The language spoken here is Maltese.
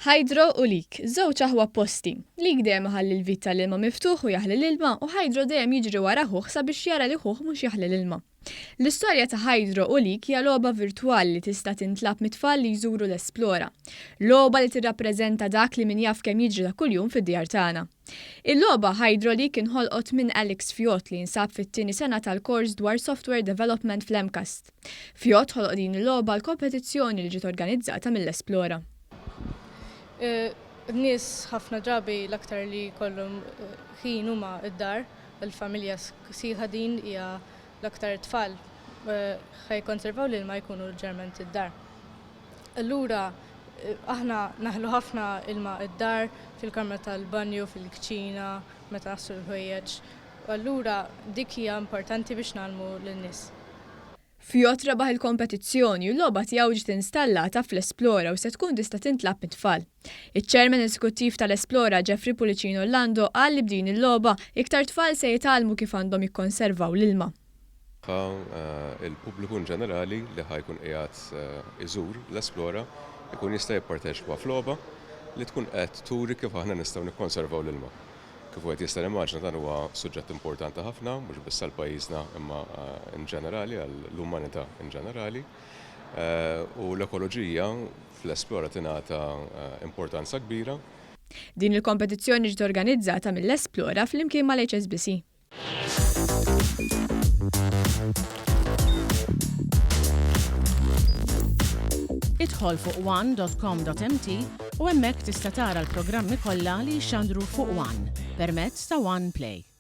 Hydro u Leak, żewġ aħwa opposti. Leak dejjem ħalli l-vit tal-ilma miftuħ u jaħli l-ilma u Hydro dejjem jiġri wara ħuħ sabiex jara li ħuħ mhux jaħli l-ilma. L-istorja ta' Hydro u Leak hija logħba virtwali li tista' tintlab mit-tfal li jżuru l-Esplora. Logħba li tirrappreżenta dak li min jaf kemm jiġri ta' kuljum fid-djar tagħna. Il-logħba Hydro Leak inħolqot minn Alex Fjot li jinsab fit-tieni sena tal-kors dwar software development fl-MCAST. Fjot ħoloq din il-logħba l-kompetizzjoni li ġiet organizzata mill-Esplora. N-nies ħafna drabi l-aktar li kollhom ħin huma id-dar, il-familja sieħa din hija l-aktar tfal ħajkonservaw lil ma jkunu ġerment id-dar. Allura aħna naħlu ħafna ilma id-dar fil-kamra tal-banju, fil-kċina, meta nassu l-ħwejjeġ. Allura dik hija importanti biex nagħmlu lin-nies. Fjot rebaħ il-kompetizzjoni u l-logħba tiegħu ġiet installata fl-Esplora u se tkun tista' tintlab mit-tfal. Iċ-Chairman Eżekuttiv tal-Esplora Jeffrey Pulicino Orlando qal li b'din il-logħba iktar tfal se jitgħallmu kif għandhom jikkonservaw l-ilma. Il-pubbliku ġenerali li ħajkun qiegħed iżur l-Esplora jkun jista' jipparteċipa f'logħba li tkun qed turi kif aħna nistgħu nikkonservaw l-ilma. Kif wieħed jista' nimmaġina dan huwa suġġett importanti ħafna, mhux biss għall-pajjiżna imma in ġenerali, għall-umanità in ġenerali. U l-ekoloġija fl-Esplora tingħata importanza kbira. Din il-kompetizzjoni ġiet organizzata mill-Esplora flimkien mal-HSBC. Idħol fuq one.com.mt u hemmhekk tista' tara l-programmi kollha li jxandru fuq One permezz ta' One Play.